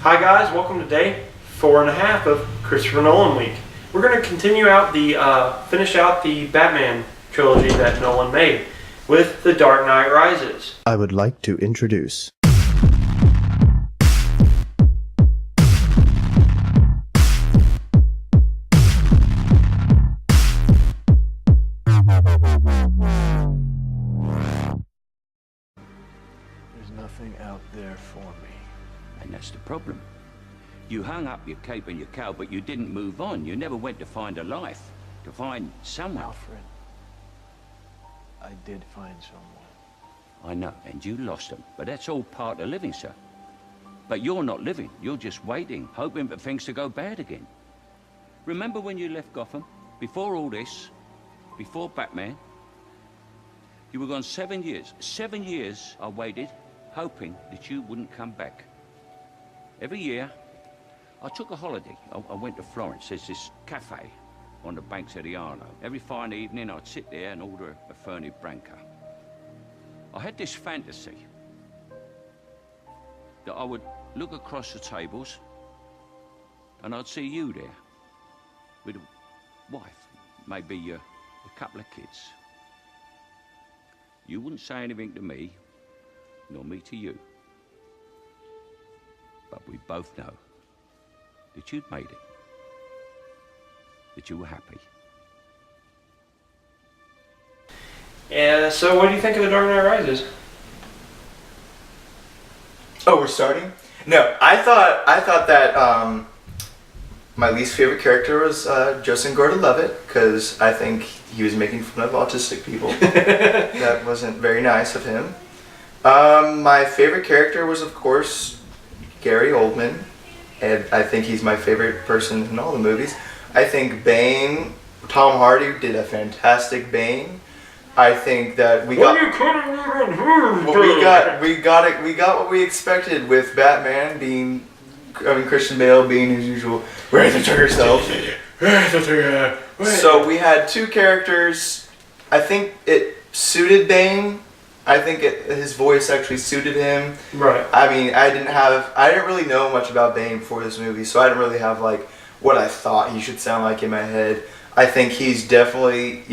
Hi guys, welcome to day 4.5 of Christopher Nolan week. We're going to continue out finish out the Batman trilogy that Nolan made with The Dark Knight Rises. I would like to introduce There's nothing out there for me. And that's the problem. You hung up your cape and your cowl, but you didn't move on. You never went to find a life, to find someone. Alfred, I did find someone. I know, and you lost them, but that's all part of living, sir. But you're not living. You're just waiting, hoping for things to go bad again. Remember when you left Gotham? Before all this, before Batman? You were gone 7 years. 7 years I waited, hoping that you wouldn't come back. Every year, I took a holiday. I went to Florence. There's this cafe on the banks of the Arno. Every fine evening, I'd sit there and order a Fernet Branca. I had this fantasy that I would look across the tables and I'd see you there with a wife, maybe a couple of kids. You wouldn't say anything to me, nor me to you. But we both know that you'd made it, that you were happy. And so what do you think of The Dark Knight Rises? Oh, we're starting? No, I thought that my least favorite character was Joseph Gordon-Levitt, because I think he was making fun of autistic people. That wasn't very nice of him. My favorite character was, of course, Gary Oldman, and I think he's my favorite person in all the movies. I think Bane, Tom Hardy did a fantastic Bane. I think that we got what we expected with Batman Christian Bale being his usual where's the trigger self. So we had two characters. I think it suited Bane. I think his voice actually suited him. Right. I mean, I didn't really know much about Bane before this movie, so I didn't really have like what I thought he should sound like in my head. I think he's definitely,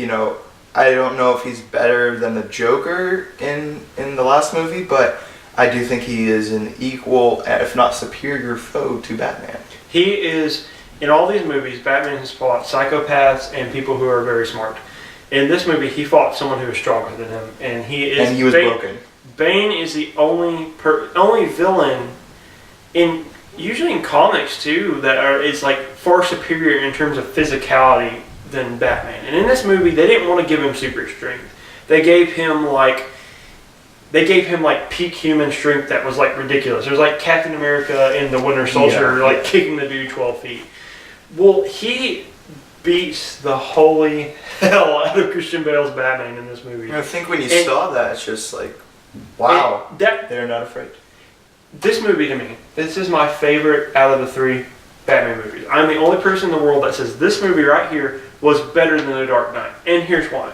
I don't know if he's better than the Joker in the last movie, but I do think he is an equal, if not superior, foe to Batman. He is, in all these movies, Batman has fought psychopaths and people who are very smart. In this movie, he fought someone who was stronger than him, and he was broken. Bane is the only villain usually in comics too that is like far superior in terms of physicality than Batman. And in this movie, they didn't want to give him super strength. They gave him like peak human strength that was like ridiculous. It was like Captain America in the Winter Soldier, kicking the dude 12 feet. Well, he beats the holy hell out of Christian Bale's Batman in this movie. I think when you saw that, it's just like, wow, they're not afraid. This movie to me, this is my favorite out of the 3 Batman movies. I'm the only person in the world that says this movie right here was better than The Dark Knight, and here's why.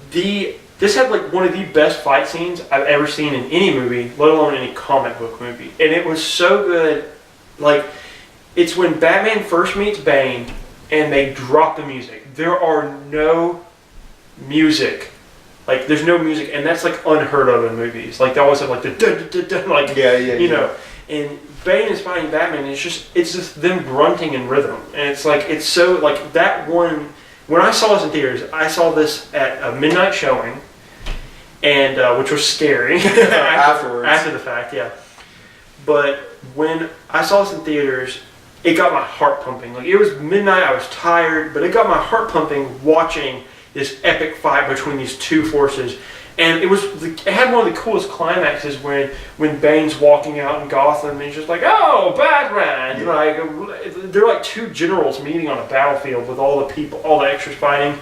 This had like one of the best fight scenes I've ever seen in any movie, let alone any comic book movie, and it was so good. Like, it's when Batman first meets Bane, and they drop the music. There are no music. Like, there's no music, and that's like unheard of in movies. Like, they always have like the dun-dun-dun-dun, like, you know. And Bane is fighting Batman, and it's just them grunting in rhythm. And it's like, it's so, like, that one, when I saw this in theaters, I saw this at a midnight showing, and which was scary. Afterwards. After the fact, yeah. But when I saw this in theaters, it got my heart pumping. Like, it was midnight, I was tired, but it got my heart pumping watching this epic fight between these two forces. And it had one of the coolest climaxes when Bane's walking out in Gotham and he's just like, oh, Batman! Yeah. Like, they're like two generals meeting on a battlefield with all the people, all the extras fighting.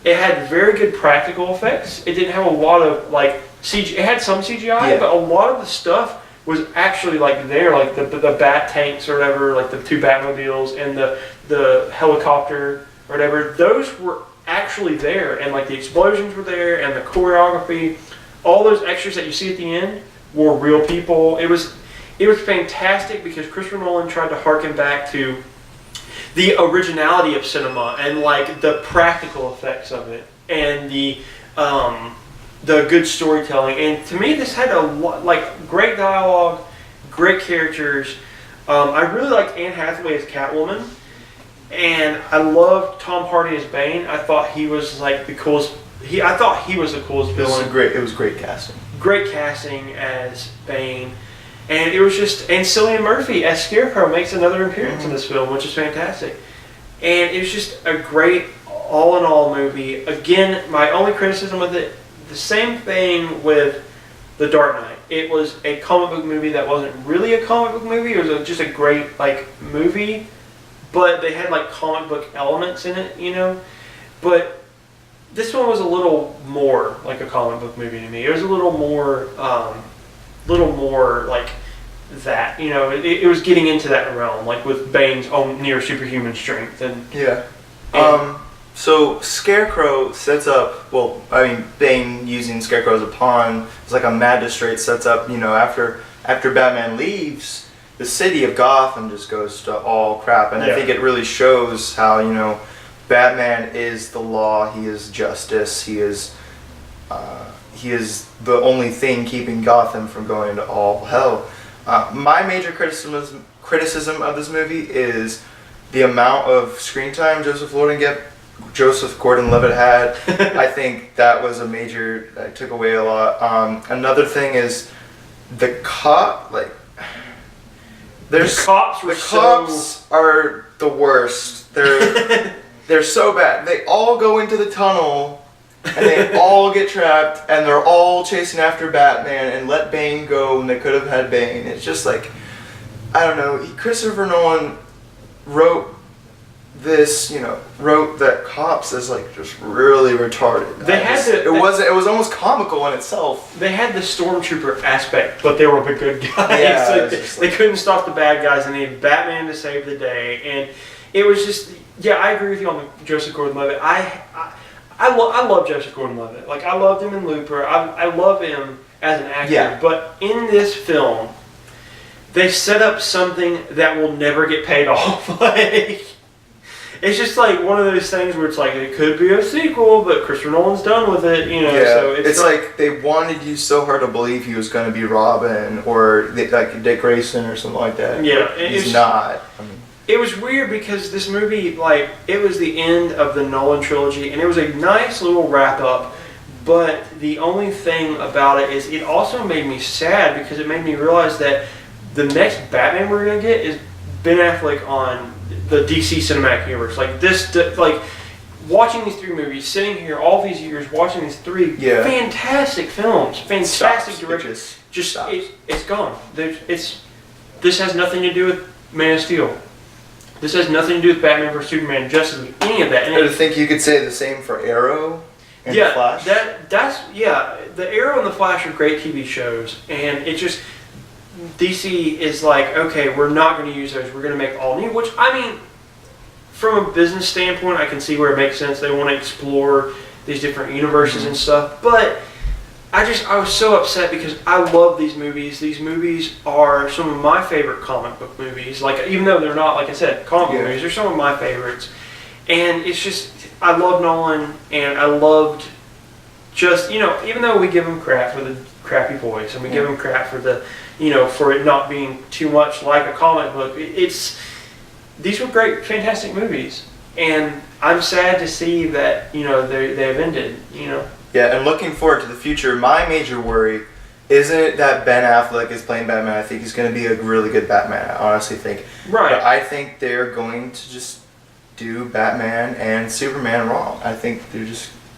It had very good practical effects. It didn't have a lot of like CGI. It had some CGI, but a lot of the stuff was actually like there, like the bat tanks or whatever, like the 2 Batmobiles and the helicopter or whatever. Those were actually there, and like the explosions were there, and the choreography, all those extras that you see at the end were real people. it was fantastic because Christopher Nolan tried to harken back to the originality of cinema and like the practical effects of it and the good storytelling. And to me, this had a lot, like great dialogue, great characters. I really liked Anne Hathaway as Catwoman, and I loved Tom Hardy as Bane. I thought he was like the coolest. I thought he was the coolest villain. It was great casting. Great casting as Bane. And it was just, and Cillian Murphy as Scarecrow makes another appearance in this film, which is fantastic. And it was just a great all-in-all movie. Again, my only criticism with it, the same thing with The Dark Knight. It was a comic book movie that wasn't really a comic book movie. It was just a great like movie, but they had like comic book elements in it, you know. But this one was a little more like a comic book movie to me. It was a little more like that, you know. It was getting into that realm, like with Bane's own near superhuman strength and so Scarecrow sets up. Well, I mean, Bane using Scarecrow as a pawn. It's like a magistrate sets up. You know, after Batman leaves, the city of Gotham just goes to all crap, and I think it really shows how, you know, Batman is the law. He is justice. He is the only thing keeping Gotham from going into all hell. My major criticism of this movie is the amount of screen time Joseph Gordon-Levitt had. I think that was a major. That took away a lot. Another thing is the cop. Like, the cops are the worst. They're so bad. They all go into the tunnel. And they all get trapped, and they're all chasing after Batman and let Bane go when they could have had Bane. It's just like, I don't know. Christopher Nolan wrote that cops as like just really retarded. It was almost comical in itself. They had the stormtrooper aspect, but they were the good guys. Yeah, they couldn't stop the bad guys, and they needed Batman to save the day. And it was just, I agree with you on the Joseph Gordon-Levitt. I love Joseph Gordon-Levitt. Like, I loved him in Looper. I love him as an actor. Yeah. But in this film, they set up something that will never get paid off. Like, it's just like one of those things where it's like it could be a sequel, but Christopher Nolan's done with it, you know. Yeah. So it's like they wanted you so hard to believe he was going to be Robin or like Dick Grayson or something like that. Yeah, he's not. I mean, it was weird because this movie, like, it was the end of the Nolan trilogy, and it was a nice little wrap-up, but the only thing about it is it also made me sad because it made me realize that the next Batman we're going to get is Ben Affleck on the DC Cinematic Universe. Like, watching these three movies, sitting here all these years, watching these three fantastic films, fantastic directors, it's gone. This has nothing to do with Man of Steel. This has nothing to do with Batman vs Superman, Justice League, any of that. And I think you could say the same for Arrow and The Flash. The Arrow and The Flash are great TV shows, and it's just DC is like, okay, we're not going to use those. We're going to make all new. Which, I mean, from a business standpoint, I can see where it makes sense. They want to explore these different universes and stuff, but I was so upset because I love these movies. These movies are some of my favorite comic book movies. Like, even though they're not, like I said, comic book movies, they're some of my favorites. And it's just, I love Nolan, and I loved just, you know, even though we give him crap for the crappy voice, and we give him crap for the, you know, for it not being too much like a comic book, these were great, fantastic movies. And I'm sad to see that, you know, they have ended, you know. Yeah, and looking forward to the future, my major worry isn't that Ben Affleck is playing Batman. I think he's going to be a really good Batman, I honestly think. Right. But I think they're going to just do Batman and Superman wrong. I think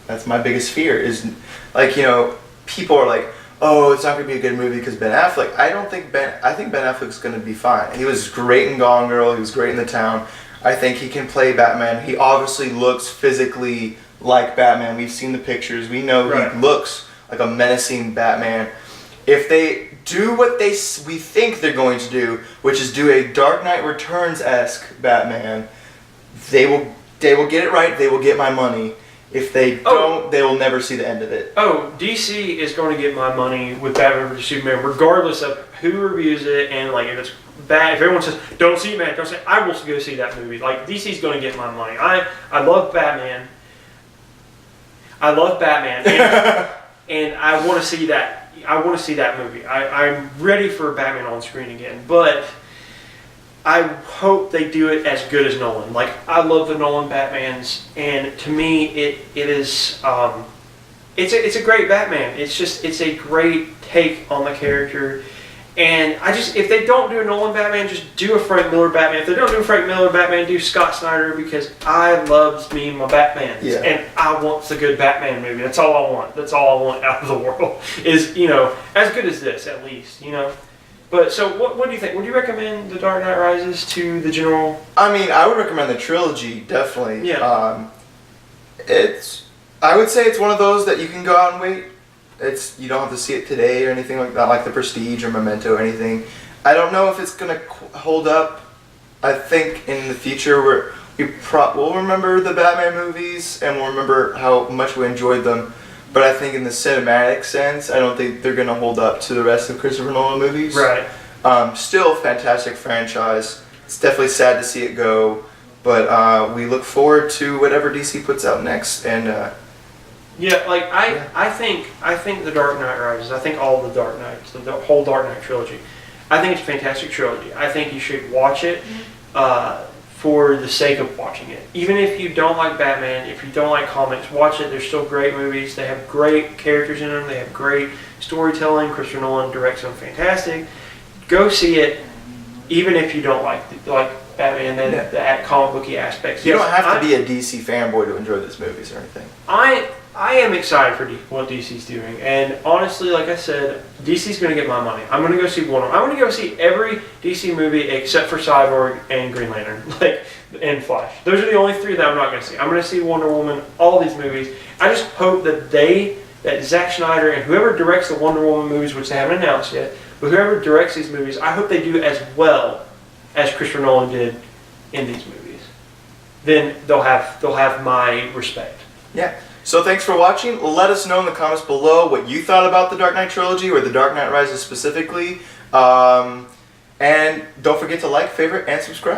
that's my biggest fear is, like, you know, people are like, oh, it's not going to be a good movie because Ben Affleck. I think Ben Affleck's going to be fine. He was great in Gone Girl. He was great in The Town. I think he can play Batman. He obviously looks physically like Batman. We've seen the pictures. We know he looks like a menacing Batman. If they do what we think they're going to do, which is do a Dark Knight Returns-esque Batman, they will get it right. They will get my money. If they don't, they will never see the end of it. Oh, DC is going to get my money with Batman vs Superman, regardless of who reviews it, and like if it's bad. If everyone says don't see it, man, don't say, I will go see that movie. Like DC's going to get my money. I love Batman. I love Batman, and I want to see that. I want to see that movie. I'm ready for Batman on screen again, but I hope they do it as good as Nolan. Like, I love the Nolan Batmans, and to me, it is it's a great Batman. It's a great take on the character, and if they don't do a Nolan Batman, just do a Frank Miller Batman. If they don't do a Frank Miller Batman, do Scott Snyder, because I loves me my Batmans, and I want the good Batman movie. That's all I want. That's all I want out of the world is as good as this at least. But so, what do you think? Would you recommend The Dark Knight Rises to the general? I mean, I would recommend the trilogy, definitely. Yeah. I would say it's one of those that you can go out and wait. You don't have to see it today or anything like that, like The Prestige or Memento or anything. I don't know if it's gonna hold up. I think in the future we'll remember the Batman movies and we'll remember how much we enjoyed them. But I think in the cinematic sense, I don't think they're going to hold up to the rest of Christopher Nolan movies. Right. Still a fantastic franchise. It's definitely sad to see it go. But we look forward to whatever DC puts out next. And I think The Dark Knight Rises, I think all the Dark Knights, the whole Dark Knight trilogy, I think it's a fantastic trilogy. I think you should watch it for the sake of watching it. Even if you don't like Batman, if you don't like comics, watch it. They're still great movies. They have great characters in them. They have great storytelling. Christopher Nolan directs them fantastic. Go see it, even if you don't like Batman and the comic booky aspects. You don't have to be a DC fanboy to enjoy these movies or anything. I am excited for what DC's doing, and honestly, like I said, DC's going to get my money. I'm going to go see Wonder Woman. I'm going to go see every DC movie except for Cyborg and Green Lantern, and Flash. Those are the only three that I'm not going to see. I'm going to see Wonder Woman, all these movies. I just hope that Zack Snyder and whoever directs the Wonder Woman movies, which they haven't announced yet, but whoever directs these movies, I hope they do as well as Christopher Nolan did in these movies. Then they'll have my respect. Yeah. So thanks for watching. Let us know in the comments below what you thought about the Dark Knight trilogy or the Dark Knight Rises specifically. And don't forget to like, favorite, and subscribe.